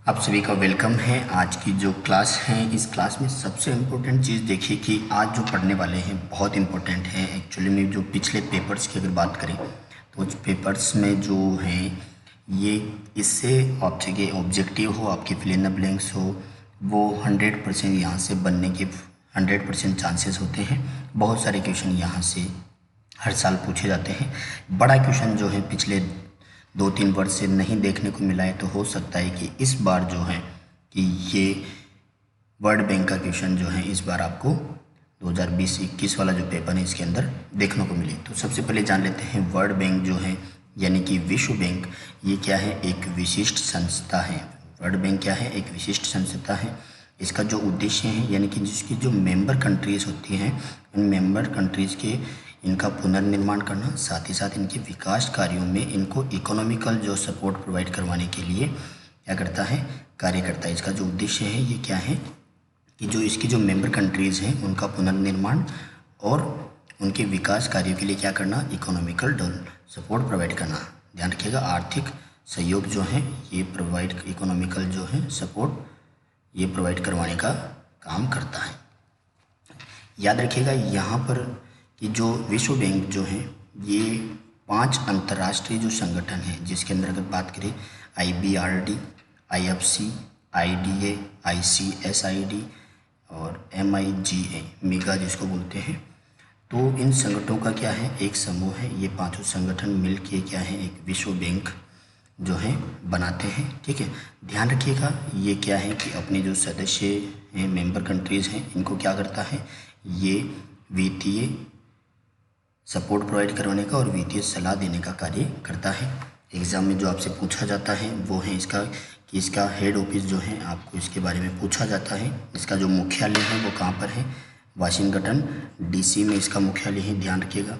आप सभी का वेलकम है। आज की जो क्लास है, इस क्लास में सबसे इम्पोर्टेंट चीज़ देखिए कि आज जो पढ़ने वाले हैं बहुत इम्पोर्टेंट है। एक्चुअली में जो पिछले पेपर्स की अगर बात करें तो उस पेपर्स में जो हैं ये इससे आपसे के ऑब्जेक्टिव हो, आपके फिल इन द ब्लैंक्स हो, वो 100% यहाँ से बनने के 100% चांसेस होते हैं। बहुत सारे क्वेश्चन यहाँ से हर साल पूछे जाते हैं। बड़ा क्वेश्चन जो है पिछले 2-3 वर्ष से नहीं देखने को मिला है, तो हो सकता है कि इस बार जो है कि ये वर्ल्ड बैंक का क्वेश्चन जो है इस बार आपको 2020-21 वाला जो पेपर है इसके अंदर देखने को मिले। तो सबसे पहले जान लेते हैं वर्ल्ड बैंक जो है यानी कि विश्व बैंक, ये क्या है? एक विशिष्ट संस्था है। वर्ल्ड बैंक क्या है? एक विशिष्ट संस्था है। इसका जो उद्देश्य है यानी कि जिसकी जो मेंबर कंट्रीज़ होती हैं, इन मेंबर कंट्रीज़ के इनका पुनर्निर्माण करना, साथ ही साथ इनके विकास कार्यों में इनको इकोनॉमिकल जो सपोर्ट प्रोवाइड करवाने के लिए क्या करता है? कार्य करता है। इसका जो उद्देश्य है ये क्या है कि जो इसकी जो मेंबर कंट्रीज़ हैं उनका पुनर्निर्माण और उनके विकास कार्यों के लिए क्या करना? इकोनॉमिकल सपोर्ट प्रोवाइड करना। ध्यान रखिएगा, आर्थिक सहयोग जो है ये प्रोवाइड, इकोनॉमिकल जो है सपोर्ट ये प्रोवाइड करवाने का काम करता है। याद रखिएगा यहाँ पर कि जो विश्व बैंक जो है ये 5 अंतर्राष्ट्रीय जो संगठन हैं, जिसके अंदर अगर बात करें IBRD, IFC, IDA, ICSID और MIGA, मेगा जिसको बोलते हैं, तो इन संगठनों का क्या है? एक समूह है। ये पांचों संगठन मिल के क्या है? एक विश्व बैंक जो है बनाते हैं। ठीक है, ध्यान रखिएगा ये क्या है कि अपने जो सदस्य हैं, मेंबर कंट्रीज़ हैं, इनको क्या करता है? ये वित्तीय सपोर्ट प्रोवाइड करवाने का और वित्तीय सलाह देने का कार्य करता है। एग्ज़ाम में जो आपसे पूछा जाता है वो है इसका कि इसका हेड ऑफिस जो है आपको इसके बारे में पूछा जाता है। इसका जो मुख्यालय है वो कहाँ पर है? वाशिंगटन DC में इसका मुख्यालय है। ध्यान रखिएगा।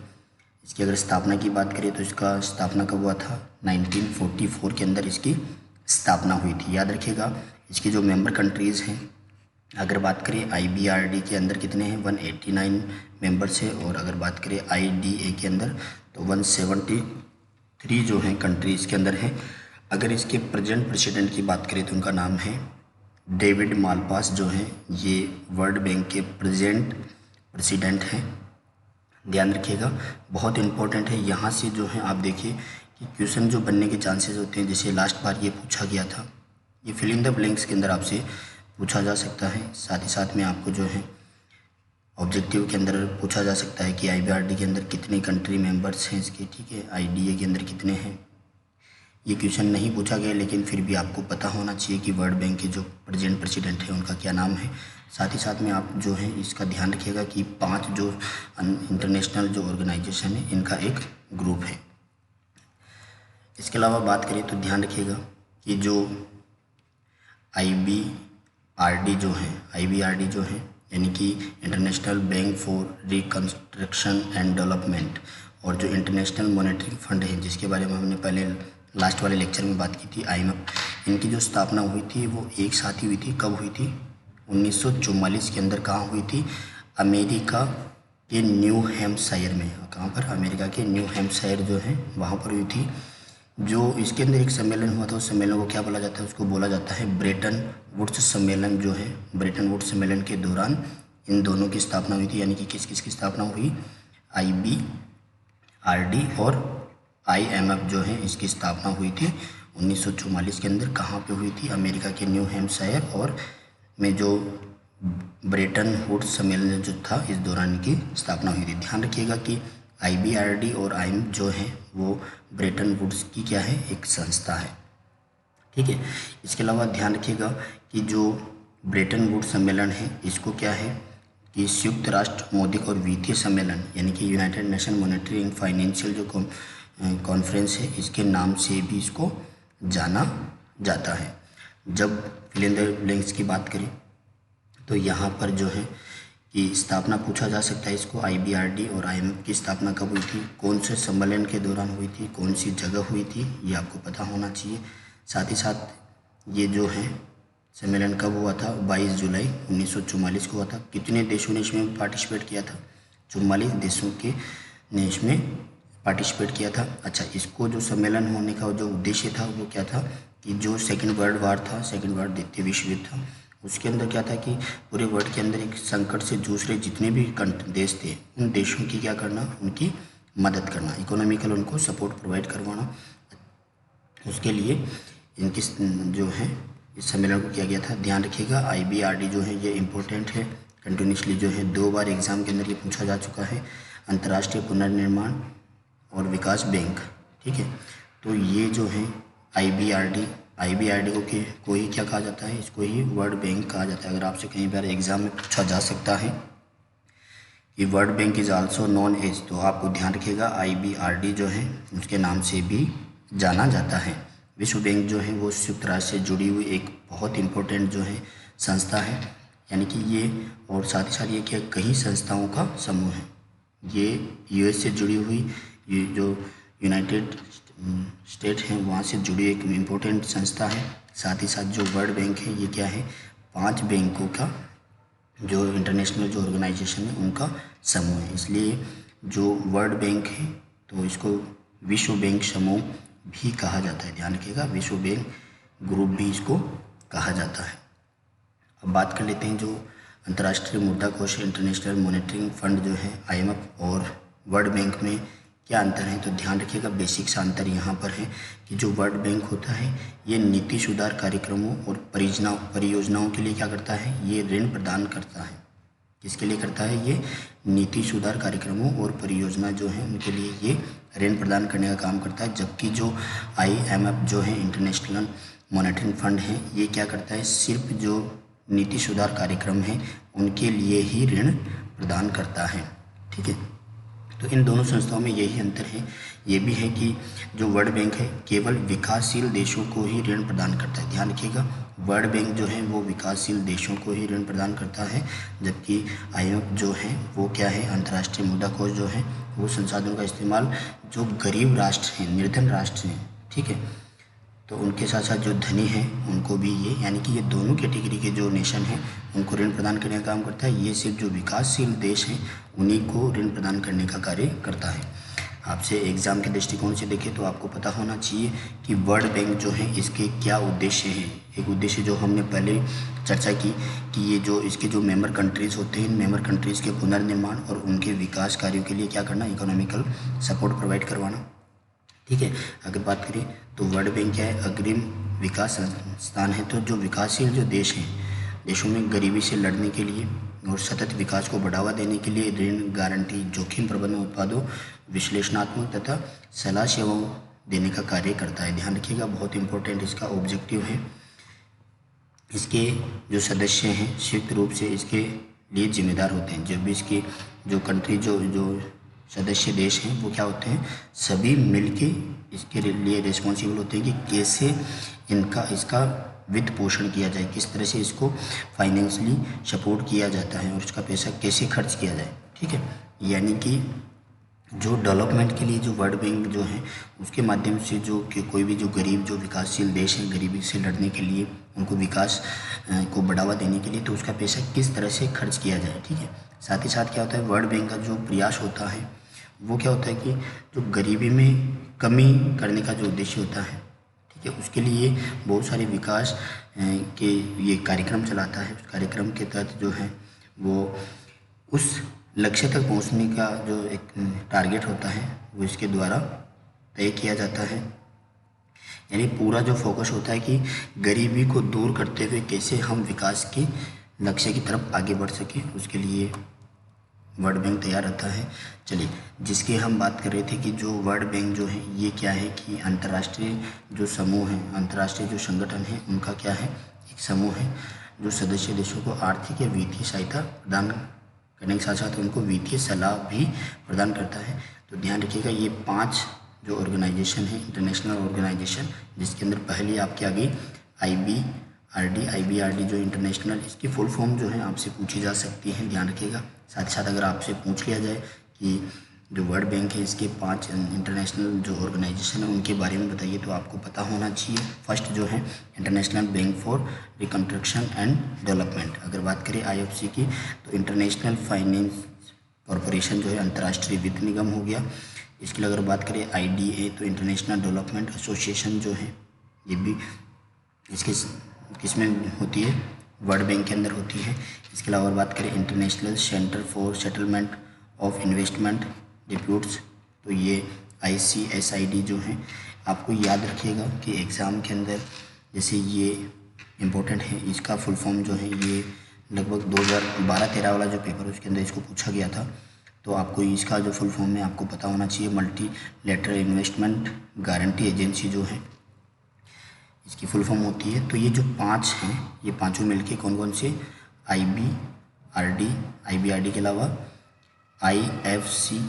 इसकी अगर स्थापना की बात करें तो इसका स्थापना कब हुआ था? 1944 के अंदर इसकी स्थापना हुई थी। याद रखिएगा इसकी जो मेंबर कंट्रीज़ हैं, अगर बात करें IBRD के अंदर कितने हैं? 189 मेंबर्स है। और अगर बात करें IDA के अंदर तो 173 जो हैं कंट्री इसके अंदर हैं। अगर इसके प्रेजेंट प्रेसिडेंट की बात करें तो उनका नाम है डेविड मालपास, जो हैं ये वर्ल्ड बैंक के प्रेजेंट प्रेसिडेंट हैं। ध्यान रखिएगा, बहुत इंपॉर्टेंट है। यहाँ से जो है आप देखिए कि क्वेश्चन जो बनने के चांसेस होते हैं, जैसे लास्ट बार ये पूछा गया था, ये फिल इन द ब्लैंक्स के अंदर आपसे पूछा जा सकता है। साथ ही साथ में आपको जो है ऑब्जेक्टिव के अंदर पूछा जा सकता है कि IBRD के अंदर कितने कंट्री मेंबर्स हैं इसके। ठीक है, IDA के अंदर कितने हैं। ये क्वेश्चन नहीं पूछा गया, लेकिन फिर भी आपको पता होना चाहिए कि वर्ल्ड बैंक के जो प्रेजेंट प्रेसिडेंट है उनका क्या नाम है। साथ ही साथ में आप जो है इसका ध्यान रखिएगा कि 5 जो इंटरनेशनल जो ऑर्गेनाइजेशन है इनका एक ग्रुप है। इसके अलावा बात करें तो ध्यान रखिएगा कि जो IBRD जो है यानी कि international bank for reconstruction and development, और जो इंटरनेशनल मॉनेटरी फंड है जिसके बारे में हमने पहले लास्ट वाले लेक्चर में बात की थी, IMF, इनकी जो स्थापना हुई थी वो एक साथ ही हुई थी। कब हुई थी? 1944 के अंदर। कहाँ हुई थी? अमेरिका के न्यू हैम्पशायर में। कहाँ पर? अमेरिका के न्यू हैम्पशायर जो है वहाँ पर हुई थी। जो इसके अंदर एक सम्मेलन हुआ था, उस सम्मेलन को क्या बोला जाता है? उसको बोला जाता है ब्रेटन वुड्स सम्मेलन। जो है ब्रेटन वुड्स सम्मेलन के दौरान इन दोनों की स्थापना हुई थी। यानी कि किस किस की स्थापना हुई? IBRD और IMF जो है इसकी स्थापना हुई थी 1944 के अंदर। कहाँ पे हुई थी? अमेरिका के न्यू हैम्पशायर और में जो ब्रेटन वुड्स सम्मेलन जो था, इस दौरान इनकी स्थापना हुई थी। ध्यान रखिएगा कि IBRD और IMF जो है वो ब्रेटन वुड्स की क्या है? एक संस्था है। ठीक है, इसके अलावा ध्यान रखिएगा कि जो ब्रेटन वुड्स सम्मेलन है इसको क्या है कि संयुक्त राष्ट्र मौद्रिक और वित्तीय सम्मेलन यानी कि United nation monetary and financial जो कॉन्फ्रेंस है, इसके नाम से भी इसको जाना जाता है। जब फिल इन द ब्लैंक्स की बात करें तो यहाँ पर जो है कि स्थापना पूछा जा सकता है इसको। IBRD और IMF की स्थापना कब हुई थी? कौन से सम्मेलन के दौरान हुई थी? कौन सी जगह हुई थी? ये आपको पता होना चाहिए। साथ ही साथ ये जो है सम्मेलन कब हुआ था? 22 जुलाई 1944 को हुआ था। कितने देशों ने इसमें पार्टिसिपेट किया था? 44 देशों के ने इसमें पार्टिसिपेट किया था। अच्छा, इसको जो सम्मेलन होने का जो उद्देश्य था वो क्या था कि जो सेकेंड वर्ल्ड वार था, सेकेंड वर्ल्ड द्वितीय विश्व युद्ध था, उसके अंदर क्या था कि पूरे वर्ल्ड के अंदर एक संकट से जूझ रहे जितने भी देश थे, उन देशों की क्या करना, उनकी मदद करना, इकोनॉमिकल उनको सपोर्ट प्रोवाइड करवाना। उसके लिए इनकी जो है इस सम्मेलन को किया गया था। ध्यान रखिएगा IBRD जो है ये इम्पोर्टेंट है, कंटिन्यूसली जो है 2 बार एग्ज़ाम के अंदर ये पूछा जा चुका है। अंतर्राष्ट्रीय पुनर्निर्माण और विकास बैंक, ठीक है। तो ये जो है IBRD को ही क्या कहा जाता है, इसको ही वर्ल्ड बैंक कहा जाता है। अगर आपसे कहीं बार एग्ज़ाम में पूछा जा सकता है कि World Bank is also known as, तो आपको ध्यान रखिएगा IBRD जो है उसके नाम से भी जाना जाता है। विश्व बैंक जो है वो संयुक्त राष्ट्र से जुड़ी हुई एक बहुत इम्पोर्टेंट जो है संस्था है, यानी कि ये, और साथ ही साथ ये क्या कई संस्थाओं का समूह है। ये US से जुड़ी हुई, ये जो यूनाइटेड स्टेट हैं वहाँ से जुड़ी एक इम्पोर्टेंट संस्था है। साथ ही साथ जो वर्ल्ड बैंक है ये क्या है, 5 बैंकों का जो इंटरनेशनल जो ऑर्गेनाइजेशन है उनका समूह है। इसलिए जो वर्ल्ड बैंक है तो इसको विश्व बैंक समूह भी कहा जाता है। ध्यान रखिएगा, विश्व बैंक ग्रुप भी इसको कहा जाता है। अब बात कर लेते हैं जो अंतर्राष्ट्रीय मुद्रा कोष, इंटरनेशनल मॉनेटरी फंड जो है IMF और वर्ल्ड बैंक में क्या अंतर है। तो ध्यान रखिएगा, बेसिक सा अंतर यहाँ पर है कि जो वर्ल्ड बैंक होता है ये नीति सुधार कार्यक्रमों और परियोजनाओं के लिए क्या करता है, ये ऋण प्रदान करता है। किसके लिए करता है, ये नीति सुधार कार्यक्रमों और परियोजना जो है उनके लिए ये ऋण प्रदान करने का काम करता है। जबकि जो IMF जो है इंटरनेशनल मॉनेटरी फंड है, ये क्या करता है, सिर्फ जो नीति सुधार कार्यक्रम है उनके लिए ही ऋण प्रदान करता है, ठीक है। तो इन दोनों संस्थाओं में यही अंतर है। ये भी है कि जो वर्ल्ड बैंक है केवल विकासशील देशों को ही ऋण प्रदान करता है। ध्यान रखिएगा, वर्ल्ड बैंक जो है वो विकासशील देशों को ही ऋण प्रदान करता है, जबकि IMF जो है वो क्या है, अंतर्राष्ट्रीय मुद्रा कोष जो है वो संसाधनों का इस्तेमाल जो गरीब राष्ट्र हैं, निर्धन राष्ट्र हैं, ठीक है, तो उनके साथ साथ जो धनी हैं उनको भी ये, यानी कि ये दोनों कैटेगरी के जो नेशन हैं उनको ऋण प्रदान करने का काम करता है। ये सिर्फ जो विकासशील देश हैं उन्हीं को ऋण प्रदान करने का कार्य करता है। आपसे एग्ज़ाम के दृष्टिकोण से देखें तो आपको पता होना चाहिए कि वर्ल्ड बैंक जो है इसके क्या उद्देश्य हैं। एक उद्देश्य जो हमने पहले चर्चा की कि ये जो इसके जो मेंबर कंट्रीज़ होते हैं, मेंबर कंट्रीज़ के पुनर्निर्माण और उनके विकास कार्यों के लिए क्या करना, इकोनॉमिकल सपोर्ट प्रोवाइड करवाना, ठीक है। अगर बात करें तो वर्ल्ड बैंक क्या है, अग्रिम विकास संस्थान है। तो जो विकासशील जो देश हैं, देशों में गरीबी से लड़ने के लिए और सतत विकास को बढ़ावा देने के लिए ऋण, गारंटी, जोखिम प्रबंधन, उत्पादों, विश्लेषणात्मक तथा सलाह सेवाओं देने का कार्य करता है। ध्यान रखिएगा, बहुत इंपॉर्टेंट इसका ऑब्जेक्टिव है। इसके जो सदस्य हैं संयुक्त रूप से इसके लिए जिम्मेदार होते हैं। जब भी इसके जो कंट्री जो सदस्य देश हैं वो क्या होते हैं, सभी मिलके इसके लिए रिस्पॉन्सिबल होते हैं कि कैसे इसका वित्त पोषण किया जाए, किस तरह से इसको फाइनेंशियली सपोर्ट किया जाता है और इसका पैसा कैसे खर्च किया जाए, ठीक है। यानी कि जो डेवलपमेंट के लिए जो वर्ल्ड बैंक जो है उसके माध्यम से जो कि कोई भी जो गरीब जो विकासशील देश हैं, गरीबी से लड़ने के लिए, उनको विकास को बढ़ावा देने के लिए, तो उसका पैसा किस तरह से खर्च किया जाए, ठीक है। साथ ही साथ क्या होता है, वर्ल्ड बैंक का जो प्रयास होता है वो क्या होता है कि जो गरीबी में कमी करने का जो उद्देश्य होता है, ठीक है, उसके लिए बहुत सारे विकास के ये कार्यक्रम चलाता है। उस कार्यक्रम के तहत जो है वो उस लक्ष्य तक पहुंचने का जो एक टारगेट होता है वो इसके द्वारा तय किया जाता है। यानी पूरा जो फोकस होता है कि गरीबी को दूर करते हुए कैसे हम विकास के लक्ष्य की तरफ आगे बढ़ सकें, उसके लिए वर्ल्ड बैंक तैयार रहता है। चलिए, जिसकी हम बात कर रहे थे कि जो वर्ल्ड बैंक जो है ये क्या है कि अंतर्राष्ट्रीय जो समूह है, अंतर्राष्ट्रीय जो संगठन है उनका क्या है, एक समूह है जो सदस्य देशों को आर्थिक या वित्तीय सहायता प्रदान करने के साथ साथ उनको वित्तीय सलाह भी प्रदान करता है। तो ध्यान रखिएगा, ये 5 जो ऑर्गेनाइजेशन है, इंटरनेशनल ऑर्गेनाइजेशन, जिसके अंदर पहली आपके आ गई IBRD जो इंटरनेशनल, इसकी फुल फॉर्म जो है आपसे पूछी जा सकती है, ध्यान रखिएगा। साथ ही साथ अगर आपसे पूछ लिया जाए कि जो वर्ल्ड बैंक है इसके 5 इंटरनेशनल जो ऑर्गेनाइजेशन है उनके बारे में बताइए, तो आपको पता होना चाहिए। फर्स्ट जो है international bank for reconstruction and development. अगर बात करें IFC की तो इंटरनेशनल फाइनेंस कॉरपोरेशन जो है अंतर्राष्ट्रीय वित्त निगम हो गया। इसके लिए अगर बात करें IDA तो इंटरनेशनल डेवलपमेंट एसोसिएशन जो है ये भी इसके किसमें होती है, वर्ल्ड बैंक के अंदर होती है। इसके अलावा बात करें international centre for settlement of investment disputes तो ये ICSID जो है। आपको याद रखिएगा कि एग्ज़ाम के अंदर जैसे ये इम्पोर्टेंट है, इसका फुल फॉर्म जो है ये लगभग 2012-13 वाला जो पेपर उसके अंदर इसको पूछा गया था। तो आपको इसका जो फुल फॉर्म है आपको पता होना चाहिए, multi lateral investment guarantee agency जो है इसकी फुल फॉर्म होती है। तो ये जो 5 हैं ये पांचों मिलके कौन कौन से, IBRD के अलावा IFC,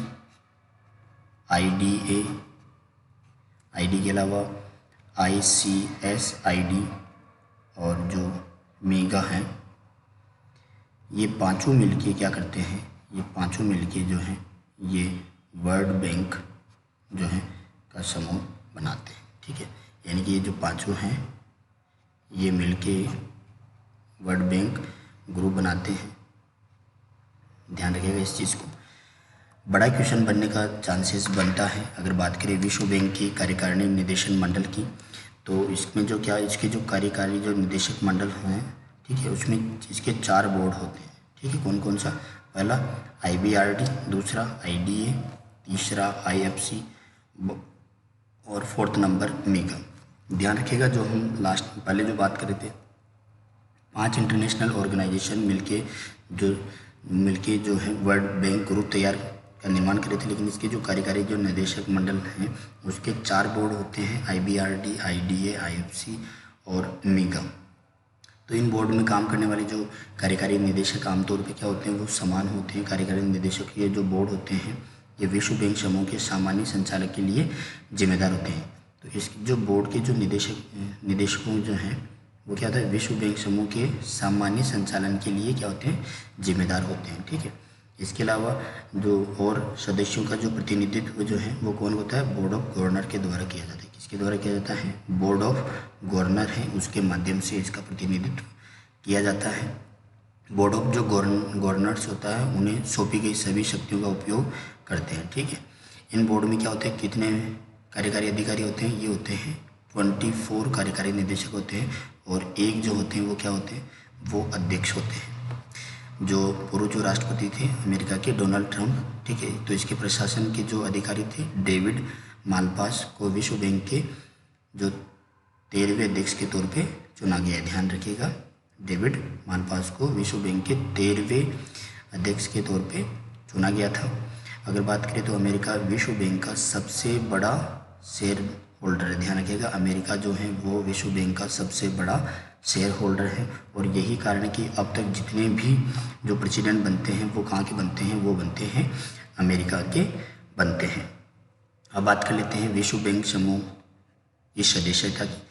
IDA, ID के अलावा ICSID और जो मेगा है, ये पांचों मिलके क्या करते हैं, ये पांचों मिलके जो हैं ये वर्ल्ड बैंक जो है का समूह बनाते हैं। ठीक है, यानी कि ये जो पांचों हैं ये मिलके वर्ल्ड बैंक ग्रुप बनाते हैं। ध्यान रखिएगा इस चीज़ को। बड़ा क्वेश्चन बनने का चांसेस बनता है। अगर बात करें विश्व बैंक की कार्यकारिणी निदेशन मंडल की, तो इसमें जो क्या इसके जो कार्यकारी जो निदेशक मंडल हैं, ठीक है, उसमें इसके 4 बोर्ड होते हैं। ठीक है, कौन कौन सा, पहला IBRD, दूसरा IDA, तीसरा IFC और 4th नंबर मेगा। ध्यान रखिएगा जो हम लास्ट पहले जो बात कर रहे थे, 5 इंटरनेशनल ऑर्गेनाइजेशन मिलके जो है वर्ल्ड बैंक ग्रुप तैयार का निर्माण करे थे, लेकिन इसके जो कार्यकारी जो निदेशक मंडल हैं उसके 4 बोर्ड होते हैं, IBRD, IDA, IFC और मेगा। तो इन बोर्ड में काम करने वाले जो कार्यकारी निदेशक आमतौर पे क्या होते हैं, वो समान होते हैं। कार्यकारी निदेशक ये जो बोर्ड होते हैं ये विश्व बैंक समूह के सामान्य संचालक के लिए जिम्मेदार होते हैं। तो इस जो बोर्ड के जो निदेशकों जो हैं वो क्या होता है, विश्व बैंक समूह के सामान्य संचालन के लिए क्या होते हैं, जिम्मेदार होते हैं। ठीक है, इसके अलावा जो और सदस्यों का जो प्रतिनिधित्व जो है वो कौन होता है, बोर्ड ऑफ गवर्नर के द्वारा किया जाता है। किसके द्वारा किया जाता है, बोर्ड ऑफ गवर्नर है उसके माध्यम से इसका प्रतिनिधित्व किया जाता है। बोर्ड ऑफ जो गवर्नर्स होता है उन्हें सौंपी गई सभी शक्तियों का उपयोग करते हैं। ठीक है, इन बोर्ड में क्या होते हैं, कितने कार्यकारी अधिकारी होते हैं, ये होते हैं 24 कार्यकारी निदेशक होते हैं और एक जो होते हैं वो क्या होते हैं, वो अध्यक्ष होते हैं। जो पूर्व जो राष्ट्रपति थे अमेरिका के डोनाल्ड ट्रंप, ठीक है, तो इसके प्रशासन के जो अधिकारी थे डेविड मालपास को विश्व बैंक के जो 13वें अध्यक्ष के तौर पे चुना गया है। ध्यान रखिएगा, डेविड मालपास को विश्व बैंक के 13वें अध्यक्ष के तौर पे चुना गया था। अगर बात करें तो अमेरिका विश्व बैंक का सबसे बड़ा शेयर होल्डर है। ध्यान रखिएगा, अमेरिका जो है वो विश्व बैंक का सबसे बड़ा शेयर होल्डर है और यही कारण है कि अब तक जितने भी जो प्रेसिडेंट बनते हैं वो कहाँ के बनते हैं, वो बनते हैं अमेरिका के बनते हैं। अब बात कर लेते हैं विश्व बैंक समूह की सदस्यता की।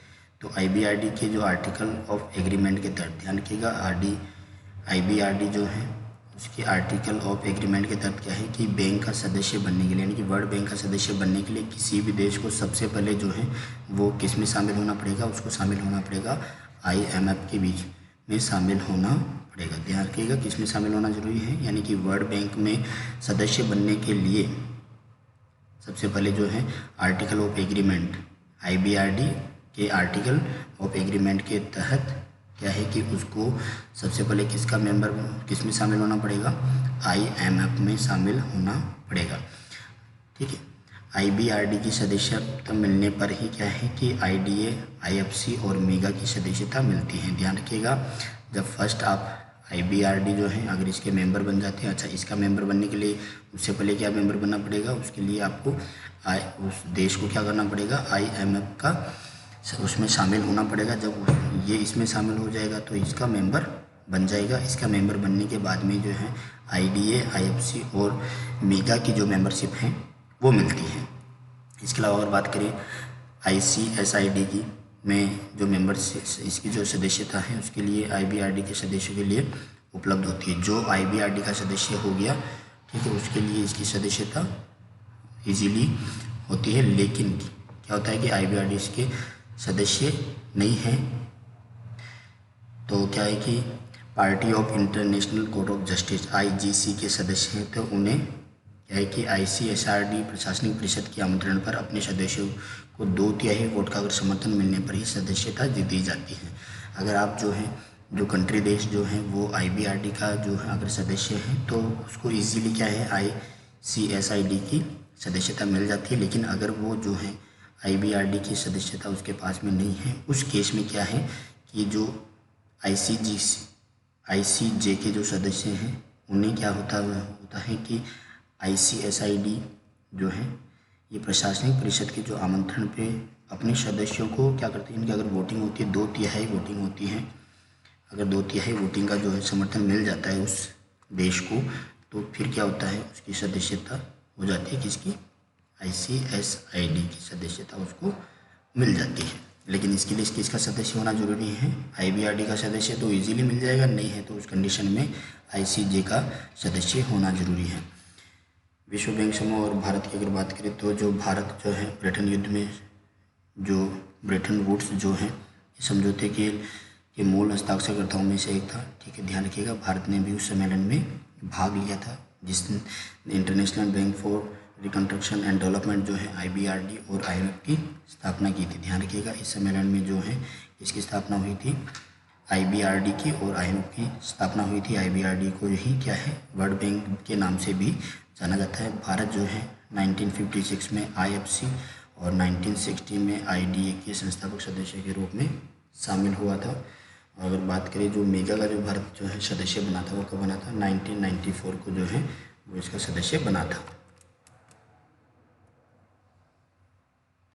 तो IBRD के जो आर्टिकल ऑफ एग्रीमेंट के तहत, ध्यान रखिएगा, IBRD जो है उसके आर्टिकल ऑफ एग्रीमेंट के तहत क्या है कि बैंक का सदस्य बनने के लिए, यानी कि वर्ल्ड बैंक का सदस्य बनने के लिए किसी भी देश को सबसे पहले जो है वो किस में शामिल होना पड़ेगा, उसको शामिल होना पड़ेगा IMF के बीच में शामिल होना पड़ेगा। ध्यान रखिएगा किस में शामिल होना जरूरी है, यानी कि वर्ल्ड बैंक में सदस्य बनने के लिए सबसे पहले जो है आर्टिकल ऑफ एग्रीमेंट, IBRD के आर्टिकल ऑफ एग्रीमेंट के तहत क्या है कि उसको सबसे पहले किसका मेंबर किस में शामिल होना पड़ेगा, IMF में शामिल होना पड़ेगा। ठीक है, IBRD की सदस्यता मिलने पर ही क्या है कि IDA, IFC और मेगा की सदस्यता मिलती है। ध्यान रखिएगा, जब फर्स्ट आप IBRD जो है अगर इसके मेंबर बन जाते हैं, अच्छा इसका मेंबर बनने के लिए उससे पहले क्या मेंबर बनना पड़ेगा, उसके लिए आपको उस देश को क्या करना पड़ेगा, IMF का उसमें शामिल होना पड़ेगा। जब ये इसमें शामिल हो जाएगा तो इसका मेंबर बन जाएगा। इसका मेंबर बनने के बाद में जो है IDA, IFC और मेगा की जो मेंबरशिप है वो मिलती है। इसके अलावा अगर बात करें ICSID की में जो मेंबरशिप इसकी जो सदस्यता है उसके लिए IBRD के सदस्यों के लिए उपलब्ध होती है। जो IBRD का सदस्य हो गया, ठीक है, उसके लिए इसकी सदस्यता इजीली होती है। लेकिन क्या होता है कि IBRD इसके सदस्य नहीं है तो क्या है कि party of international court of justice IGC के सदस्य हैं तो उन्हें क्या है कि ICSRD प्रशासनिक परिषद के आमंत्रण पर अपने सदस्यों को 2/3 वोट का अगर समर्थन मिलने पर ही सदस्यता दी जाती है। अगर आप जो है जो कंट्री देश जो है वो IBRD का जो है अगर सदस्य हैं तो उसको इजीली क्या है ICSID की सदस्यता मिल जाती है। लेकिन अगर वो जो है IBRD की सदस्यता उसके पास में नहीं है, उस केस में क्या है कि जो ICJ के जो सदस्य हैं उन्हें क्या होता है कि ICSID जो है ये प्रशासनिक परिषद के जो आमंत्रण पे अपने सदस्यों को क्या करते हैं, इनकी अगर वोटिंग होती है 2/3 वोटिंग होती है, अगर 2/3 वोटिंग का जो है समर्थन मिल जाता है उस देश को, तो फिर क्या होता है उसकी सदस्यता हो जाती है किसकी, ICSID की सदस्यता उसको मिल जाती है। लेकिन इसके लिए किसका सदस्य होना जरूरी है, IBRD का सदस्य तो इजीली मिल जाएगा, नहीं है तो उस कंडीशन में ICJ का सदस्य होना जरूरी है। विश्व बैंक समूह और भारत की अगर बात करें तो जो भारत जो है ब्रिटेन युद्ध में जो ब्रिटेन वुड्स जो है समझौते के मूल हस्ताक्षरकर्ताओं में से एक था। ठीक है, ध्यान रखिएगा, भारत ने भी उस सम्मेलन में भाग लिया था जिसने international bank for reconstruction and development जो है IBRD और IMF की स्थापना की थी। ध्यान रखिएगा, इस सम्मेलन में जो है इसकी स्थापना हुई थी IBRD की और IMF की स्थापना हुई थी। IBRD को ही क्या है वर्ल्ड बैंक के नाम से भी जाना जाता है। भारत जो है 1956 में IFC और 1960 में IDA के संस्थापक सदस्य के रूप में शामिल हुआ था। और अगर बात करें जो मेगा का जो भारत जो है सदस्य बना था वो कब बना था, 1994 को जो है वो इसका सदस्य बना था।